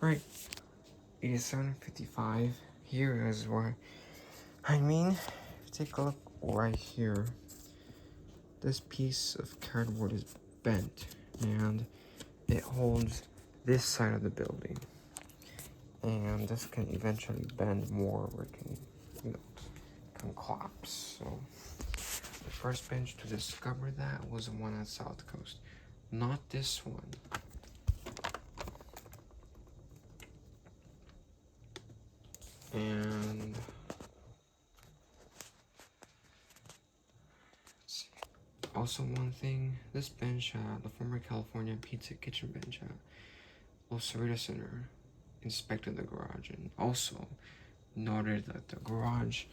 Right, it is 7:55. Here is why. Take a look right here. This piece of cardboard is bent, and it holds this side of the building. And this can eventually bend more, where it can, can collapse. So the first bench to discover that was the one at South Coast, not this one. And also one thing, this bench at the former California Pizza Kitchen bench at Los Cerritos Center inspected the garage and also noted that the garage,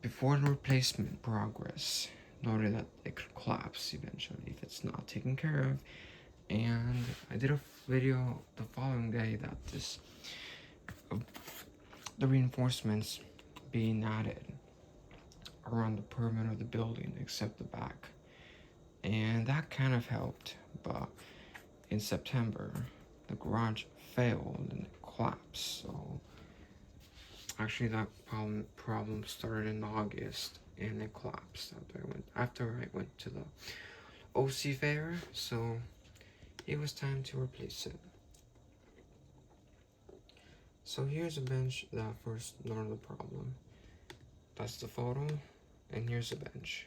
before the replacement progress, noted that it could collapse eventually if it's not taken care of. And I did a video the following day that the reinforcements being added around the perimeter of the building except the back, and that kind of helped. But in September the garage failed and it collapsed. So actually that problem started in August and it collapsed after I went to the OC fair. So it was time to replace it. So here's a bench that first noted the problem. That's the photo, and here's the bench.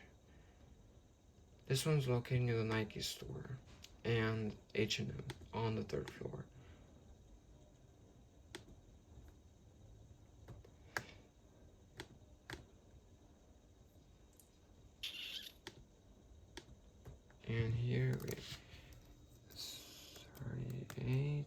This one's located near the Nike store and H&M on the 3rd floor. And here we 38.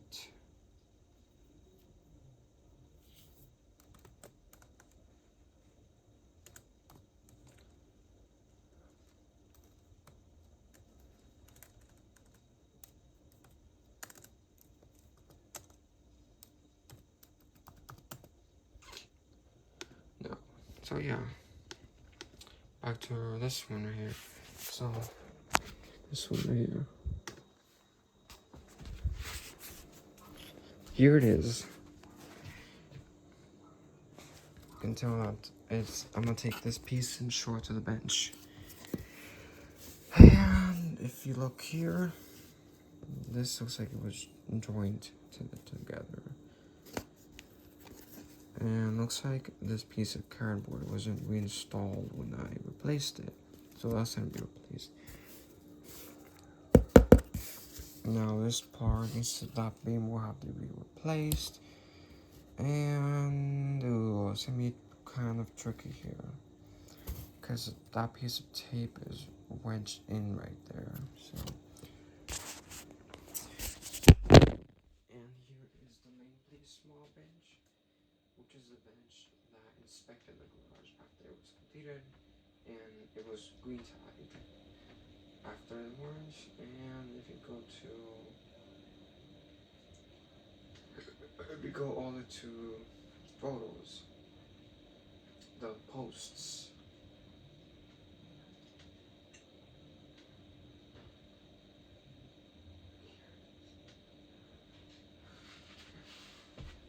No. So yeah. Back to this one right here. So this one right here. Here it is. You can tell that I'm gonna take this piece and show it to the bench. And if you look here, this looks like it was joined together. And looks like this piece of cardboard wasn't reinstalled when I replaced it. So that's gonna be replaced. Now this part, that beam will have to be replaced. And it's gonna be kind of tricky here, because that piece of tape is wedged in right there. So, and here is the main place small bench, which is the bench that inspected the garage after it was completed, and it was green tagged after the orange. And if you go all the way to photos, the posts.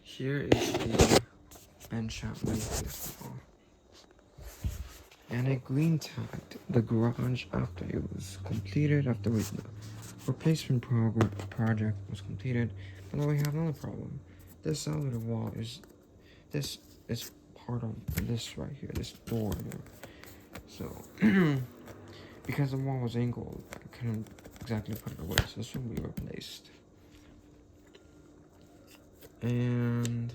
Here is the bench at main place wall. And I green tagged the garage after it was completed, after the replacement project was completed. But now we have another problem. This side of the wall is part of this right here, this door here. So because the wall was angled, I couldn't exactly put it away, so this will be replaced. And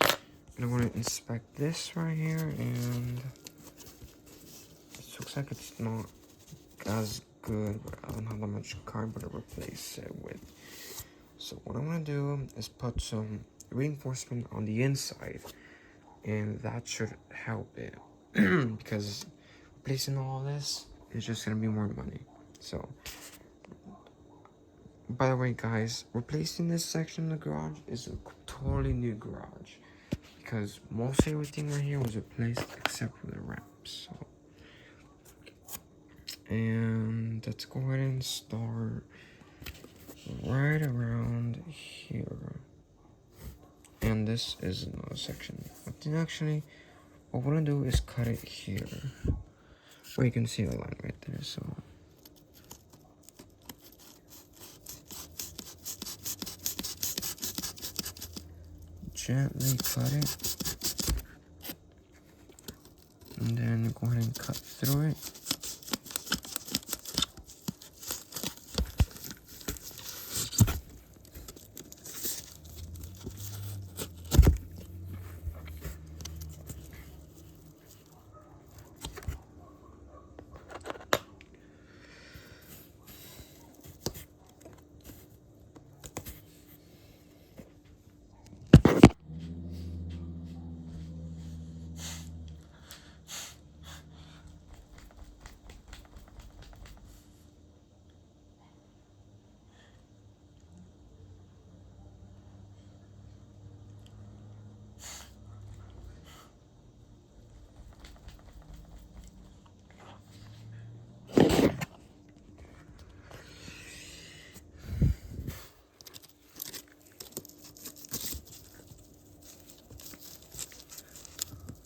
I want to inspect this right here, and it looks like it's not as good, but I don't have that much cardboard to replace it with. So what I'm gonna do is put some reinforcement on the inside, and that should help it because replacing all this is just gonna be more money. So by the way guys, replacing this section of the garage is a totally new garage, because most everything right here was replaced except for the ramps. So, and let's go ahead and start right around here. this is another section. But then actually, what we're gonna do is cut it here. Where you can see the line right there, so. Gently cut it. And then go ahead and cut through it.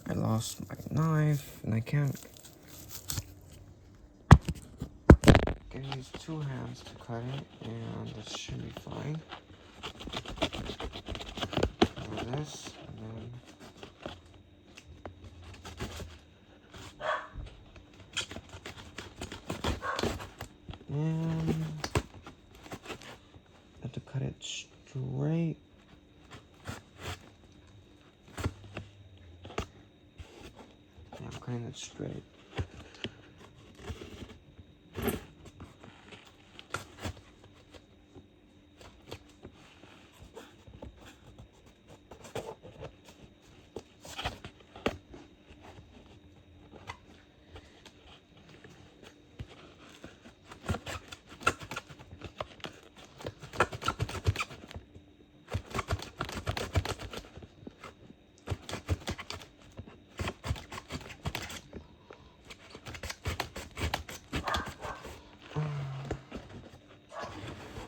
I lost my knife and I can't use 2 hands to cut it, and that should be fine. For this, and I have to cut it straight. Yeah, I'm cutting it straight.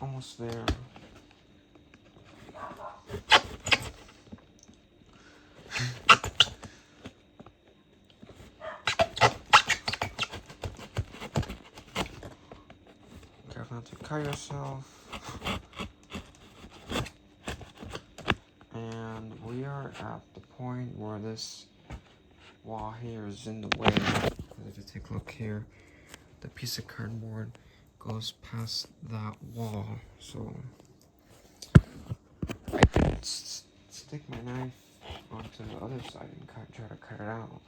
Almost there. Careful not to cut yourself. And we are at the point where this wall here is in the way. If you take a look here, the piece of cardboard goes past that wall, so I can stick my knife onto the other side and try to cut it out.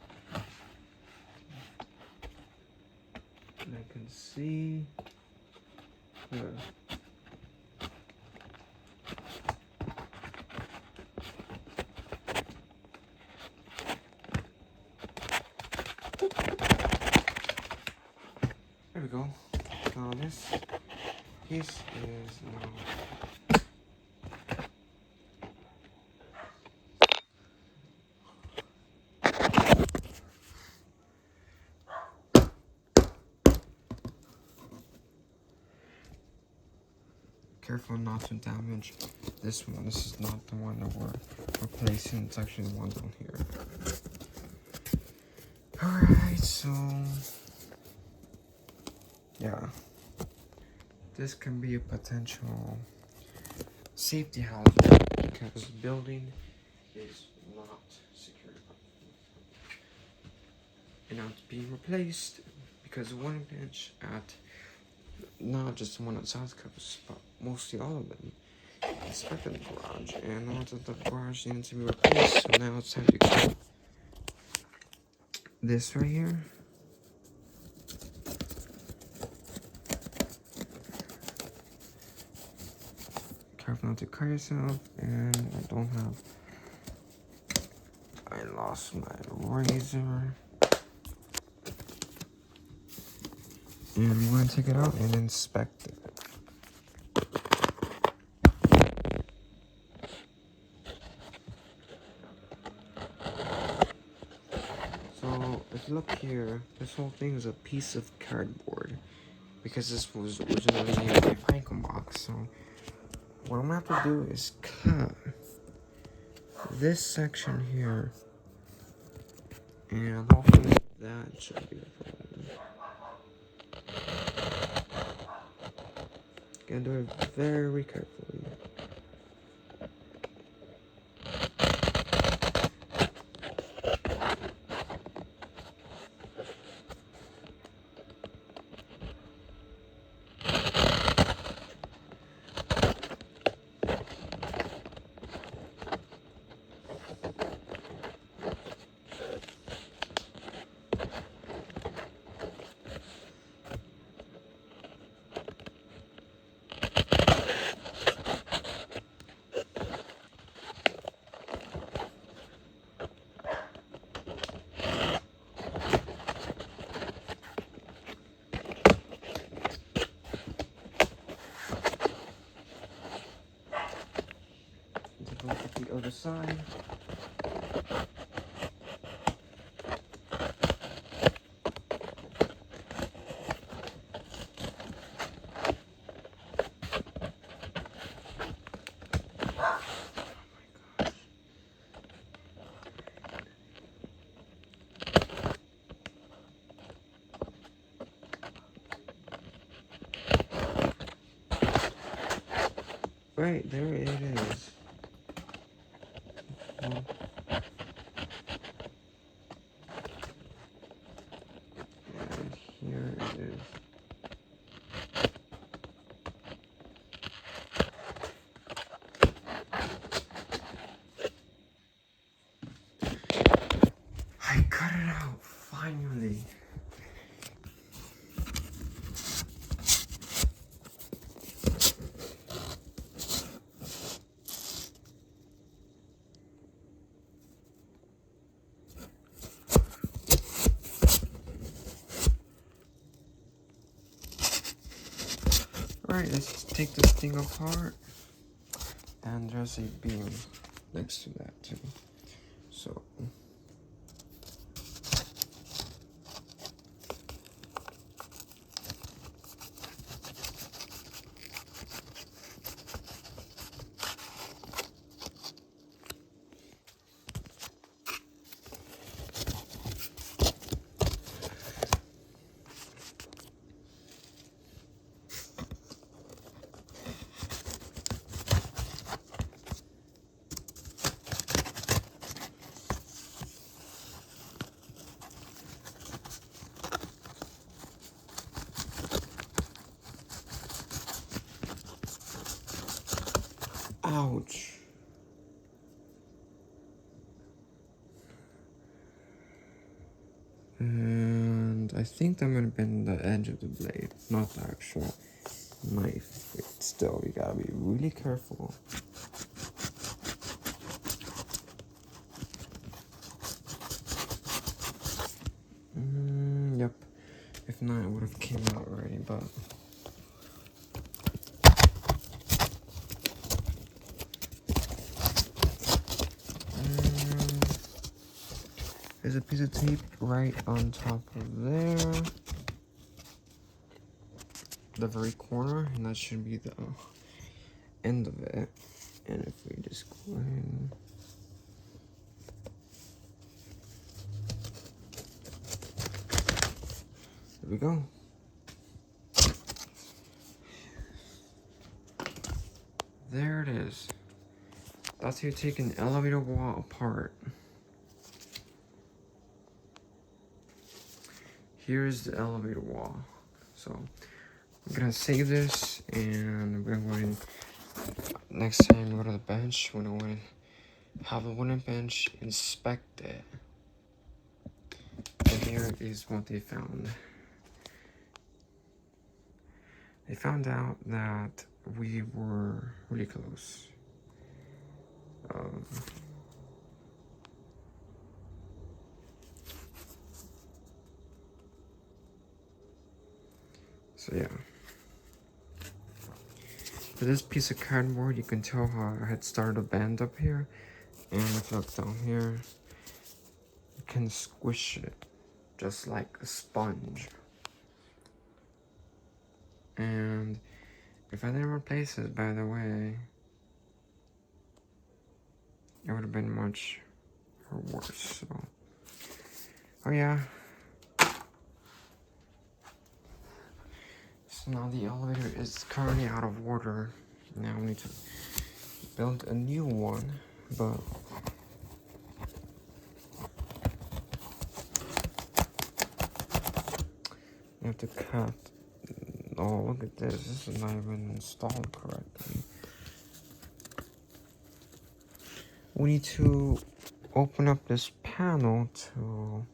And I can see here. There we go. Now this piece is now careful not to damage this one. This is not the one that we're replacing. It's actually the one down here. Alright, so yeah, this can be a potential safety hazard because the building is not secure. And now it's being replaced because one bench at not just the one at South Coast, but mostly all of them inspected the garage, and now that the garage needs to be replaced, so now it's time to cut this right here. Careful not to cut yourself, and I lost my razor. And I'm going to take it out and inspect it. So, if you look here, this whole thing is a piece of cardboard. Because this was originally a Franken box. So, what I'm going to have to do is cut this section here, and hopefully that should be the problem. Gotta do it very carefully. Take a look at the other side. Right, there it is. Well, and here it is. I cut it out, finally. Alright, let's take this thing apart. And there's a beam next to that too. So ouch. And I think I'm gonna bend the edge of the blade, not the actual knife. But still, you gotta be really careful. Yep. If not, it would have came out already, but. There's a piece of tape right on top of there. The very corner, and that should be the end of it. And if we just go ahead. There we go. There it is. That's how you take an elevator wall apart. Here's the elevator wall. So I'm gonna save this, and we're gonna go ahead and next time we go to the bench, we're gonna go ahead and have a wooden bench, inspect it. And here is what they found. They found out that we were really close. So yeah. For this piece of cardboard, you can tell how I had started a bend up here. And if you look down here, you can squish it just like a sponge. And if I didn't replace it, by the way, it would have been much worse. So, oh yeah. So now the elevator is currently out of order. Now we need to build a new one, but you have to cut. Oh, look at this. This is not even installed correctly. We need to open up this panel to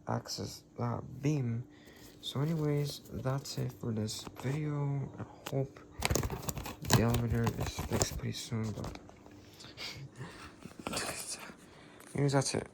access that beam. So anyways, that's it for this video. I hope the elevator is fixed pretty soon, but anyways, that's it.